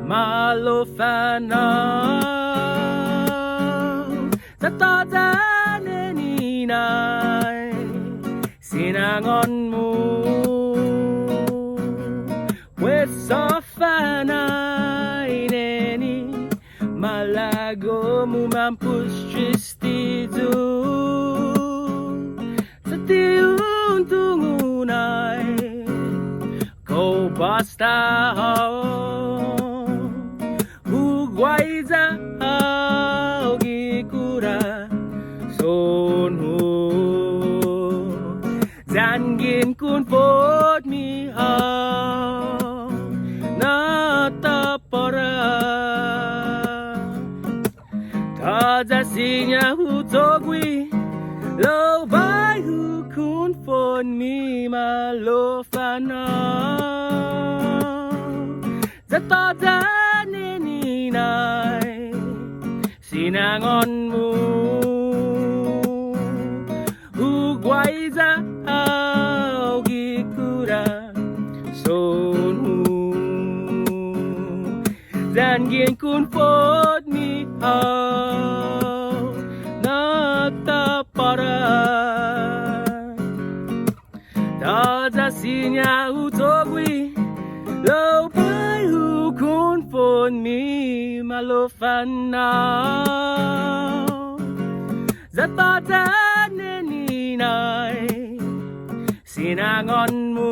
malofanaw sa tataninay sinangon mo pues sa fanay neni malago mo mampus tristido sa tiyong tungunay ko basta hugway za gikura sonho zangin kun fod mi natapara taza sinya hutogwi lo bai hu kun fod mi malofana zata ninay sinangon mo hugway za gikura sonhu zangin kun fod mi natapara taza sinya utogwi lo bai hu kun fod mi malofanaw zata ninay sinangon mo